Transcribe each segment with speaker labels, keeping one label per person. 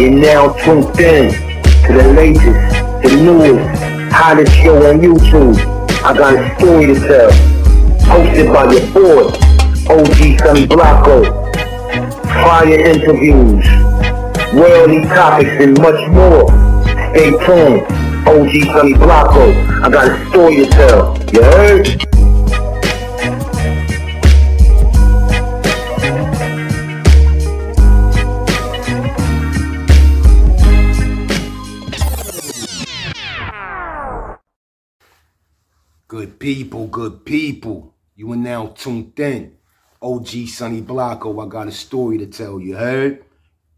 Speaker 1: You're now tuned in to the latest, the newest, hottest show on YouTube. I got a story to tell. Hosted by your boy, OG Sonny Blanco. Fire interviews, worldly topics, and much more. Stay tuned. OG Sonny Blanco. I got a story to tell. You heard?
Speaker 2: Good people, you are now tuned in. OG Sonny Blanco, I got a story to tell you, heard?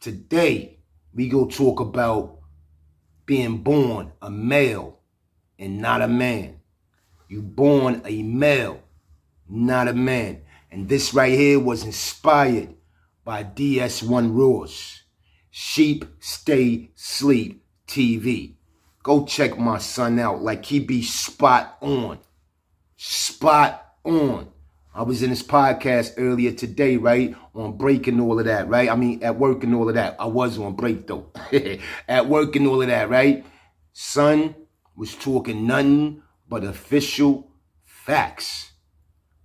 Speaker 2: Today, we go talk about being born a male and not a man. You born a male, not a man. And this right here was inspired by DS1 ROSS, Sheep Stay Sleep TV. Go check my son out, like he be spot on. Spot on. I was in his podcast earlier today, right? On break and all of that, right? I mean, at work and all of that. I was on break, though. At work and all of that, right? Son was talking nothing but official facts.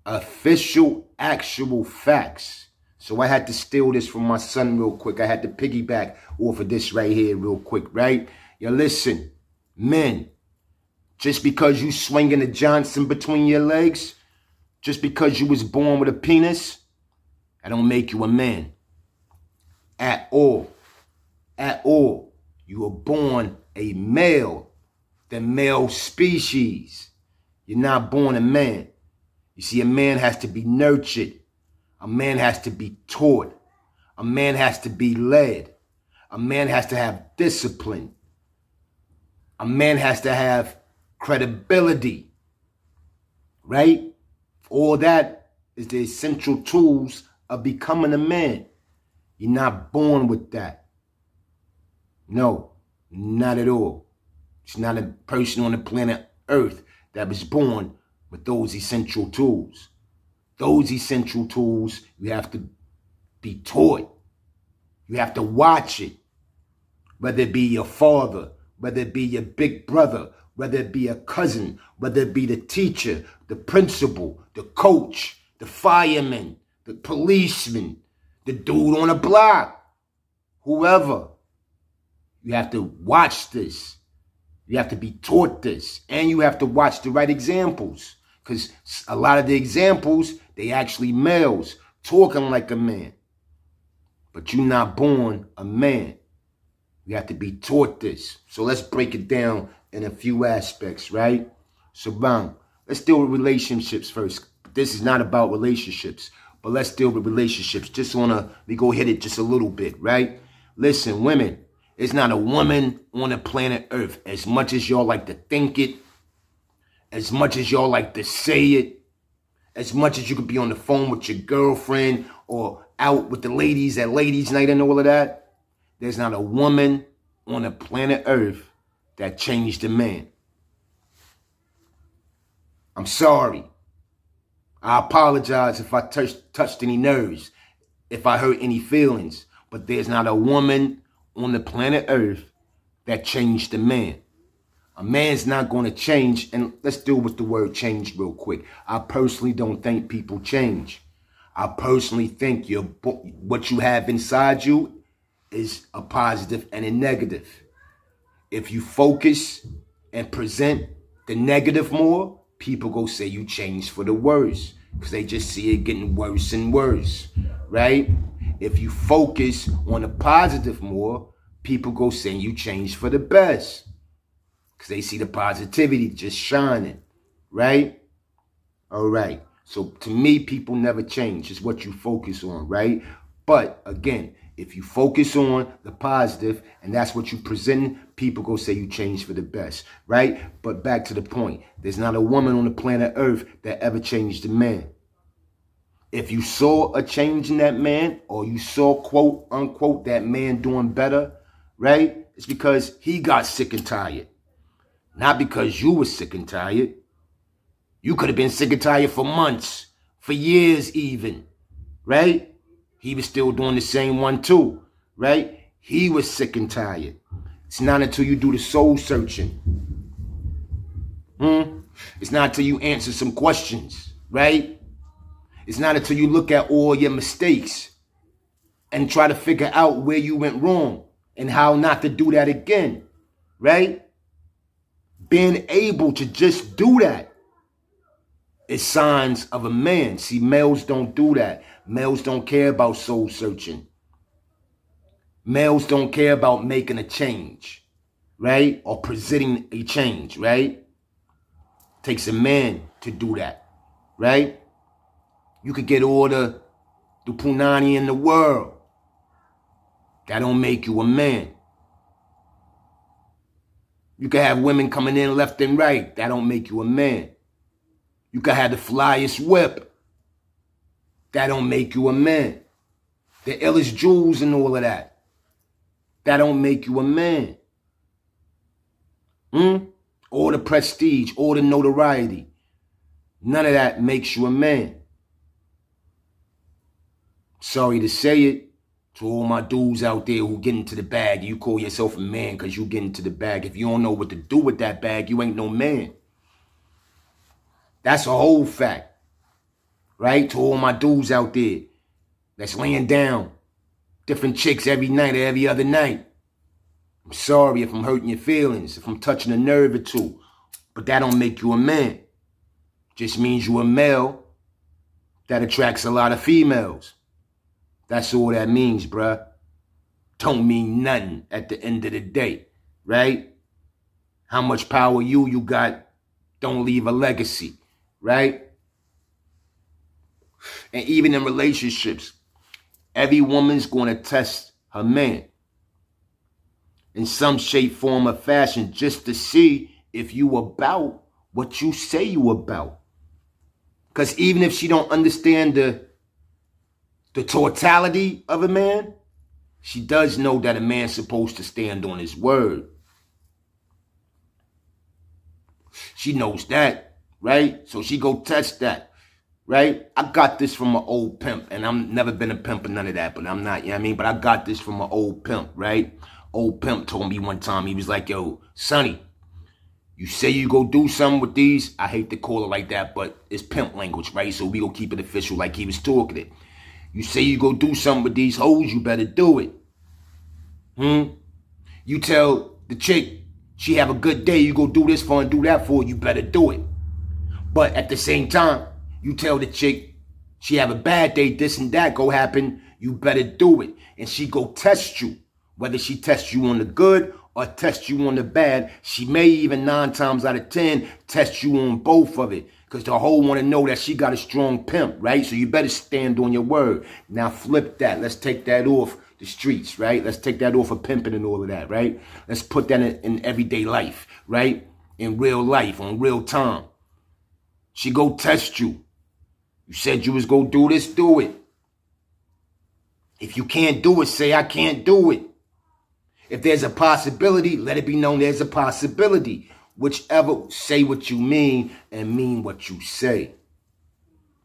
Speaker 2: Official, actual facts. So I had to steal this from my son real quick. I had to piggyback off of this right here real quick, right? Yo, listen, men. Just because you swinging a Johnson between your legs, just because you was born with a penis, that don't make you a man. At all. At all. You were born a male, the male species. You're not born a man. You see, a man has to be nurtured. A man has to be taught. A man has to be led. A man has to have discipline. A man has to have credibility, right? All that is the essential tools of becoming a man. You're not born with that. No, not at all. It's not a person on the planet Earth that was born with those essential tools. Those essential tools, you have to be taught. You have to watch it. Whether it be your father, whether it be your big brother, whether it be a cousin, whether it be the teacher, the principal, the coach, the fireman, the policeman, the dude on the block, whoever. You have to watch this. You have to be taught this. And you have to watch the right examples. Because a lot of the examples, they actually males talking like a man. But you're not born a man. You have to be taught this. So let's break it down in a few aspects, right? So, bang, let's deal with relationships first. This is not about relationships, but let's deal with relationships. We go hit it just a little bit, right? Listen, women, it's not a woman on the planet Earth. As much as y'all like to think it, as much as y'all like to say it, as much as you could be on the phone with your girlfriend or out with the ladies at ladies' night and all of that, there's not a woman on the planet Earth that changed a man. I'm sorry. I apologize if I touched any nerves, if I hurt any feelings. But there's not a woman on the planet Earth that changed a man. A man's not going to change. And let's deal with the word change real quick. I personally don't think people change. I personally think what you have inside you is a positive and a negative. If you focus and present the negative more, people go say you changed for the worse because they just see it getting worse and worse, right? If you focus on the positive more, people go saying you changed for the best because they see the positivity just shining, right? All right. So to me, people never change. It's what you focus on, right? But again, if you focus on the positive and that's what you present, people go say you changed for the best, right? But back to the point, there's not a woman on the planet Earth that ever changed a man. If you saw a change in that man or you saw, quote, unquote, that man doing better, right? It's because he got sick and tired. Not because you were sick and tired. You could have been sick and tired for months, for years even, right? He was still doing the same one too, right? He was sick and tired. It's not until you do the soul searching. It's not until you answer some questions, right? It's not until you look at all your mistakes and try to figure out where you went wrong and how not to do that again, right? Being able to just do that is signs of a man. See, males don't do that. Males don't care about soul searching. Males don't care about making a change, right? Or presenting a change, right? Takes a man to do that, right? You could get all the punani in the world. That don't make you a man. You could have women coming in left and right. That don't make you a man. You could have the flyest whip. That don't make you a man. The illest jewels and all of that. That don't make you a man. All the prestige, all the notoriety. None of that makes you a man. Sorry to say it to all my dudes out there who get into the bag. You call yourself a man because you get into the bag. If you don't know what to do with that bag, you ain't no man. That's a whole fact. Right? To all my dudes out there that's laying down different chicks every night or every other night. I'm sorry if I'm hurting your feelings, if I'm touching a nerve or two. But that don't make you a man. Just means you a male that attracts a lot of females. That's all that means, bruh. Don't mean nothing at the end of the day, right? How much power you got don't leave a legacy, right? And even in relationships, every woman's going to test her man in some shape, form, or fashion just to see if you about what you say you about. Because even if she don't understand the totality of a man, she does know that a man's supposed to stand on his word. She knows that, right? So she go test that, right? I got this from an old pimp, and I'm never been a pimp or none of that, but I'm not, you know what I mean? But I got this from an old pimp, right? Old pimp told me one time, he was like, yo, Sonny, you say you go do something with these, I hate to call it like that, but it's pimp language, right? So we gonna keep it official like he was talking it. You say you go do something with these hoes, you better do it. You tell the chick she have a good day, you go do this for and do that for, you better do it. But at the same time, you tell the chick she have a bad day, this and that go happen, you better do it. And she go test you. Whether she tests you on the good or tests you on the bad, she may even 9 times out of 10 test you on both of it. Because the hoe want to know that she got a strong pimp, right? So you better stand on your word. Now flip that. Let's take that off the streets, right? Let's take that off of pimping and all of that, right? Let's put that in everyday life, right? In real life, on real time. She go test you. You said you was go do this, do it. If you can't do it, say I can't do it. If there's a possibility, let it be known there's a possibility. Whichever, say what you mean and mean what you say.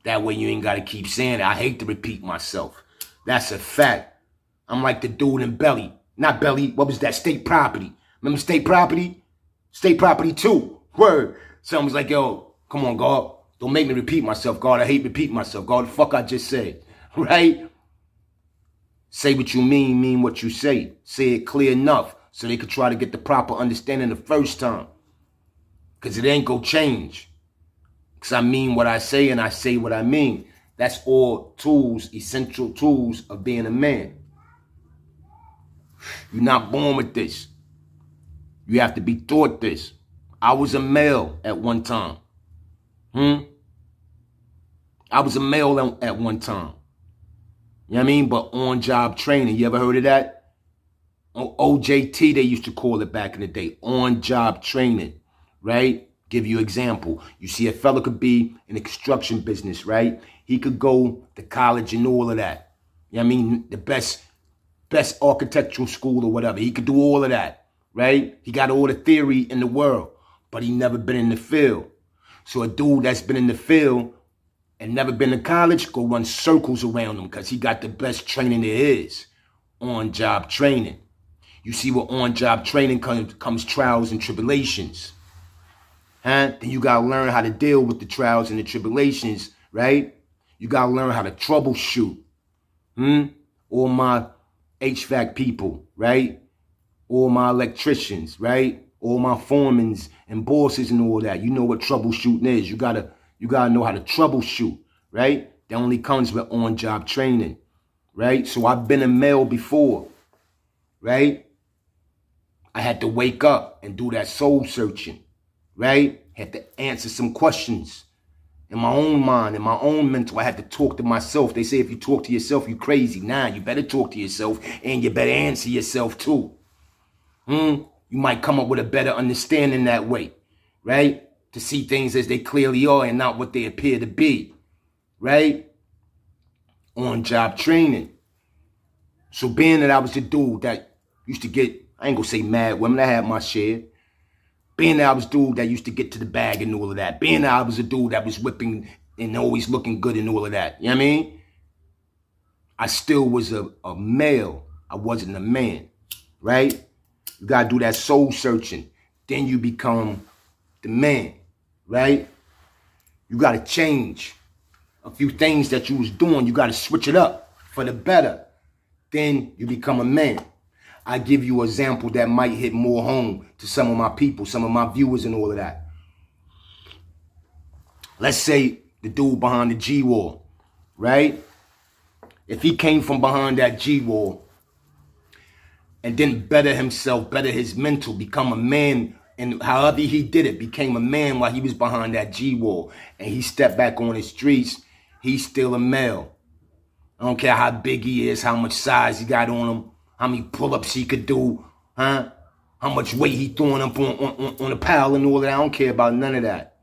Speaker 2: That way you ain't got to keep saying it. I hate to repeat myself. That's a fact. I'm like the dude in Belly. Not Belly. What was that? State Property. Remember State Property? State Property 2. Word. Someone was like, yo, come on, God. Don't make me repeat myself, God. I hate repeating myself. God, the fuck I just said. Right? Say what you mean what you say. Say it clear enough so they could try to get the proper understanding the first time. Because it ain't gonna change. Because I mean what I say and I say what I mean. That's all tools, essential tools of being a man. You're not born with this. You have to be taught this. I was a male at one time. I was a male at one time. You know what I mean? But on-job training. You ever heard of that? OJT, they used to call it back in the day. On-job training. Right? Give you an example. You see, a fella could be in the construction business, right? He could go to college and all of that. You know what I mean? The best architectural school or whatever. He could do all of that, right? He got all the theory in the world, but he never been in the field. So a dude that's been in the field and never been to college, go run circles around him because he got the best training there is. On-job training. You see, with on-job training comes trials and tribulations. Then you got to learn how to deal with the trials and the tribulations, right? You got to learn how to troubleshoot. All my HVAC people, right? All my electricians, right? All my foremans and bosses and all that. You know what troubleshooting is. You gotta know how to troubleshoot, right? That only comes with on-job training, right? So I've been a male before, right? I had to wake up and do that soul searching, right? Had to answer some questions in my own mind, in my own mental. I had to talk to myself. They say if you talk to yourself, you crazy. Nah, you better talk to yourself and you better answer yourself too. You might come up with a better understanding that way, right? To see things as they clearly are and not what they appear to be, right? On-job training. So being that I was the dude that used to get, I ain't gonna say mad women, I had my share. Being that I was the dude that used to get to the bag and all of that. Being that I was a dude that was whipping and always looking good and all of that. You know what I mean? I still was a male. I wasn't a man, right? You gotta do that soul searching. Then you become the man, right? You gotta change a few things that you was doing. You gotta switch it up for the better. Then you become a man. I give you an example that might hit more home to some of my people, some of my viewers and all of that. Let's say the dude behind the G-wall, right? If he came from behind that G-wall and didn't better himself, better his mental, become a man, and however he did it, became a man while he was behind that G-wall, and he stepped back on the streets, he's still a male. I don't care how big he is, how much size he got on him, how many pull-ups he could do, how much weight he throwing up on a pile and all that. I don't care about none of that.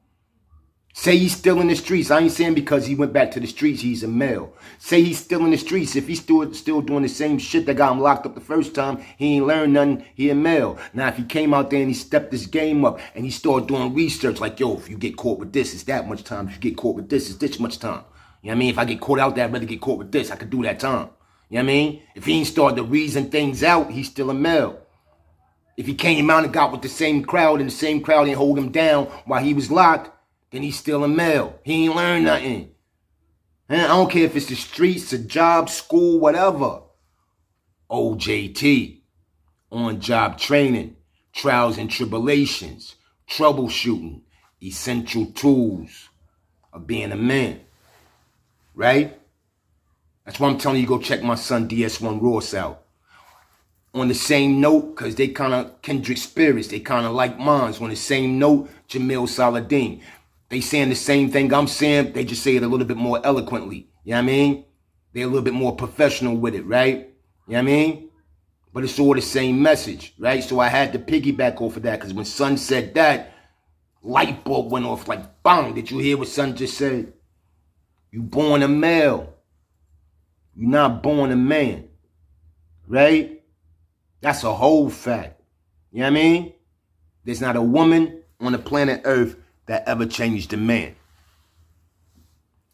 Speaker 2: Say he's still in the streets. I ain't saying because he went back to the streets, he's a male. Say he's still in the streets. If he's still doing the same shit that got him locked up the first time, he ain't learned nothing, he a male. Now, if he came out there and he stepped his game up and he started doing research like, yo, if you get caught with this, it's that much time. If you get caught with this, it's this much time. You know what I mean? If I get caught out there, I'd rather get caught with this. I could do that time. You know what I mean? If he ain't started to reason things out, he's still a male. If he came out and got with the same crowd and the same crowd didn't hold him down while he was locked, then he's still a male. He ain't learned nothing. And I don't care if it's the streets, a job, school, whatever. OJT, on-job training, trials and tribulations, troubleshooting, essential tools of being a man. Right? That's why I'm telling you, go check my son DS1 ROSS out. On the same note, because they kind of kindred spirits. They kind of like minds. On the same note, Jamil Saladin. They saying the same thing I'm saying. They just say it a little bit more eloquently. You know what I mean? They're a little bit more professional with it, right? You know what I mean? But it's all the same message, right? So I had to piggyback off of that. Because when son said that, light bulb went off like, bang. Did you hear what son just said? You born a male. You're not born a man, right? That's a whole fact. You know what I mean? There's not a woman on the planet Earth that ever changed a man.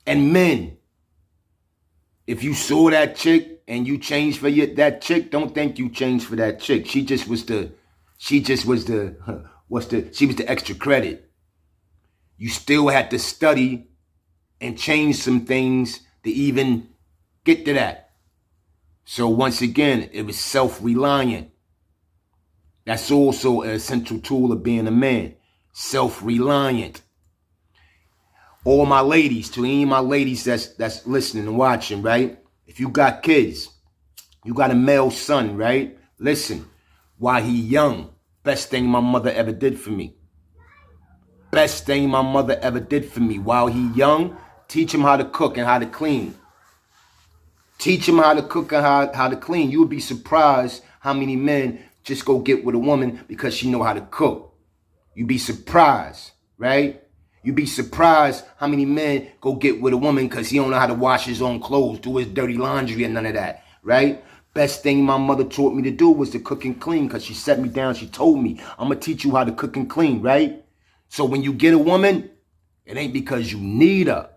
Speaker 2: And men, if you saw that chick and you changed for that chick, don't think you changed for that chick. She was the extra credit. You still had to study and change some things to even get to that. So once again, it was self-reliant. That's also an essential tool of being a man. Self-reliant. All my ladies, to any of my ladies that's listening and watching, right? If you got kids, you got a male son, right? Listen, while he young, best thing my mother ever did for me. Best thing my mother ever did for me. While he young, teach him how to cook and how to clean. Teach him how to cook and how to clean. You would be surprised how many men just go get with a woman because she know how to cook. You'd be surprised, right? You'd be surprised how many men go get with a woman because he don't know how to wash his own clothes, do his dirty laundry and none of that, right? Best thing my mother taught me to do was to cook and clean because she set me down. She told me, I'm going to teach you how to cook and clean, right? So when you get a woman, it ain't because you need her.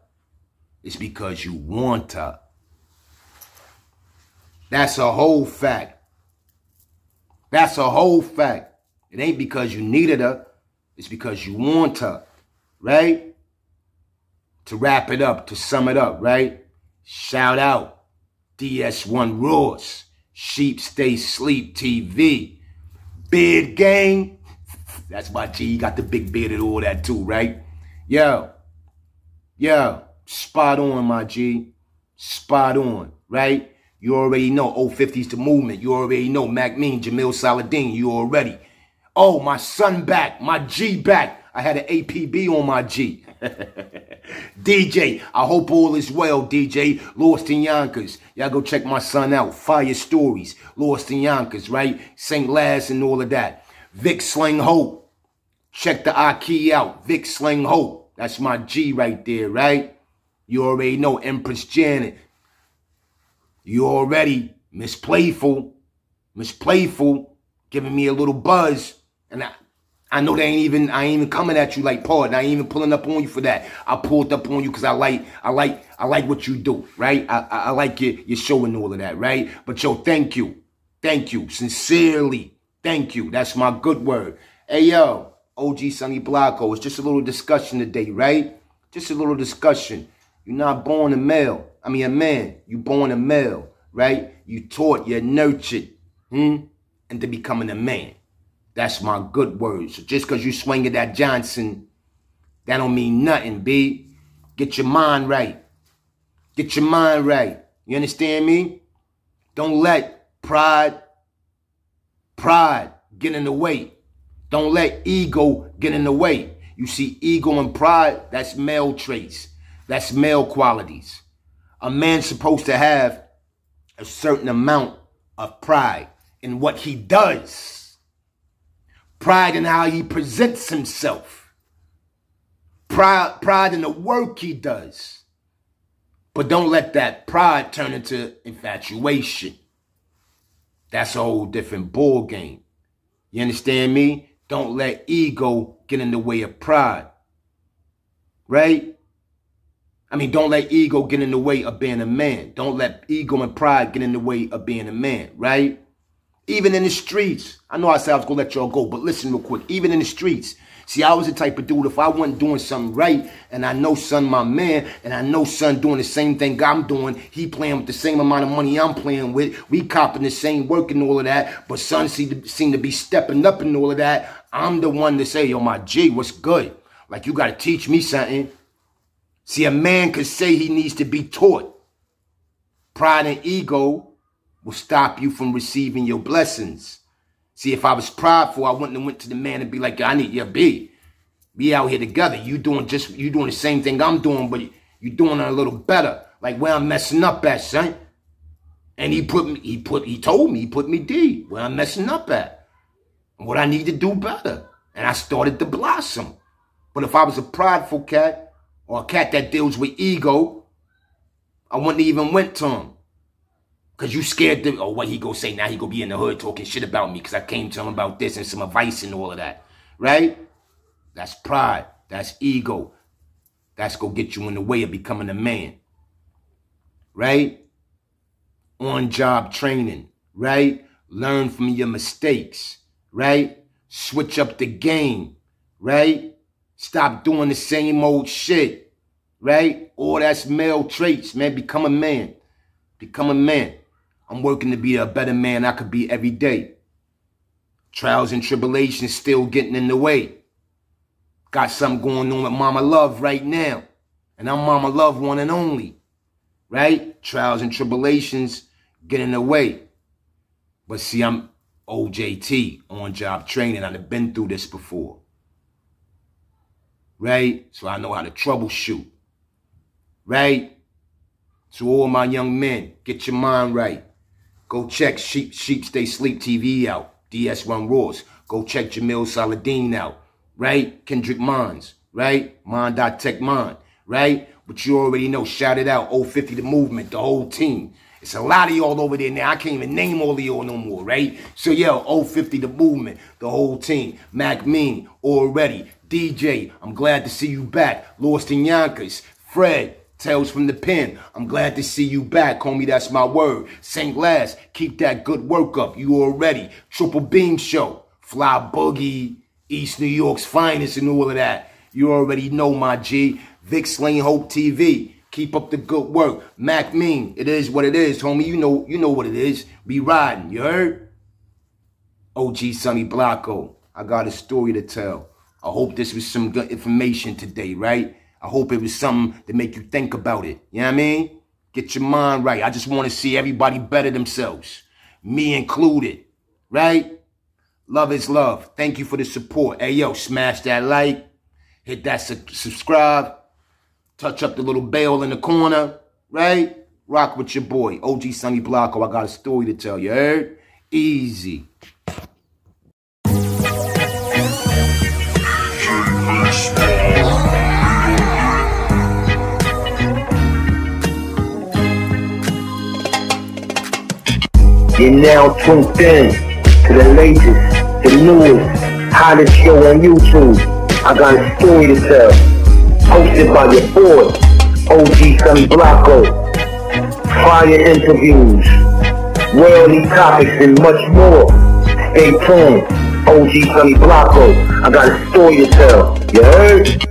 Speaker 2: It's because you want her. That's a whole fact. That's a whole fact. It ain't because you needed her. It's because you want her, right? To wrap it up, to sum it up, right? Shout out DS1 ROSS, Sheep Stay Sleep TV. Beard gang. That's my G. You got the big beard and all that too, right? Yo, spot on, my G. Spot on, right? You already know, 050's the movement. You already know, Mac Mean, Jamil Saladin, you already. Oh, my son back, my G back. I had an APB on my G. DJ, I hope all is well, DJ. Lost in Yonkers. Y'all go check my son out. Fire Stories. Lost in Yonkers, right? St. Laz and all of that. Vic Sling Hope. Check the Aki out. Vic Sling Hope. That's my G right there, right? You already know Empress Janet. You already, Miss Playful, giving me a little buzz. And I know I ain't even coming at you like pardon. I ain't even pulling up on you for that. I pulled up on you because I like what you do, right? I like your show and all of that, right? But yo, thank you, sincerely, thank you. That's my good word. Hey yo, OG Sonny Blanco. It's just a little discussion today, right? Just a little discussion. You're not born a male. I mean a man. You born a male, right? You taught, you're nurtured, into becoming a man. That's my good word. So just because you swinging that Johnson, that don't mean nothing, B. Get your mind right. Get your mind right. You understand me? Don't let pride get in the way. Don't let ego get in the way. You see, ego and pride, that's male traits. That's male qualities. A man's supposed to have a certain amount of pride in what he does. Pride in how he presents himself. Pride in the work he does. But don't let that pride turn into infatuation. That's a whole different ball game. You understand me? Don't let ego get in the way of pride. Right? I mean, don't let ego get in the way of being a man. Don't let ego and pride get in the way of being a man, right? Even in the streets. I know I said I was going to let y'all go, but listen real quick. Even in the streets. See, I was the type of dude, if I wasn't doing something right, and I know son my man, and I know son doing the same thing I'm doing, he playing with the same amount of money I'm playing with, we copping the same work and all of that, but son seem to be stepping up and all of that, I'm the one to say, yo, my G, what's good? Like, you got to teach me something. See, a man could say he needs to be taught. Pride and ego will stop you from receiving your blessings. See, if I was prideful, I wouldn't have went to the man and be like, I need your B. We out here together. You doing the same thing I'm doing, but you doing it a little better. Like where I'm messing up at, son. And he told me, he put me D, where I'm messing up at. And what I need to do better. And I started to blossom. But if I was a prideful cat, or a cat that deals with ego, I wouldn't even went to him. Because you scared to, oh, what he go say? Now he go be in the hood talking shit about me because I came to him about this and some advice and all of that. Right? That's pride. That's ego. That's going to get you in the way of becoming a man. Right? On-job training. Right? Learn from your mistakes. Right? Switch up the game. Right? Stop doing the same old shit, right? All that's male traits, man. Become a man. Become a man. I'm working to be a better man I could be every day. Trials and tribulations still getting in the way. Got something going on with Mama Love right now. And I'm Mama Love one and only, right? Trials and tribulations get in the way. But see, I'm OJT, on-job training. I've been through this before. Right? So I know how to troubleshoot. Right? So all my young men, get your mind right. Go check Sheep Stay Sleep TV out. DS1 ROSS. Go check Jamil Saladin out. Right? Kendrick Mons. Right? Mind.Tech Mind. Right? But you already know. Shout it out. 050 the movement. The whole team. It's a lot of y'all over there now. I can't even name all of y'all no more. Right? So yo, 050 the movement. The whole team. Mac Mean. Already. DJ, I'm glad to see you back. Lost in Yonkers. Fred, Tales from the pen. I'm glad to see you back, homie. That's my word. St. Glass, keep that good work up. You already. Triple Beam Show. Fly Boogie. East New York's finest and all of that. You already know, my G. Vic Slane Hope TV. Keep up the good work. Mac Mean. It is what it is, homie. You know what it is. Be riding. You heard? OG Sonny Blanco. I got a story to tell. I hope this was some good information today, right? I hope it was something to make you think about it. You know what I mean? Get your mind right. I just want to see everybody better themselves. Me included. Right? Love is love. Thank you for the support. Hey, yo, smash that like. Hit that subscribe. Touch up the little bell in the corner. Right? Rock with your boy, OG Sonny Blanco. I got a story to tell you. Heard? Easy.
Speaker 1: You're now tuned in to the latest, the newest, hottest show on YouTube. I got a story to tell. Hosted by your boy, OG Sonny Blanco. Fire interviews, worldly topics, and much more. Stay tuned, OG Sonny Blanco. I got a story to tell. You heard?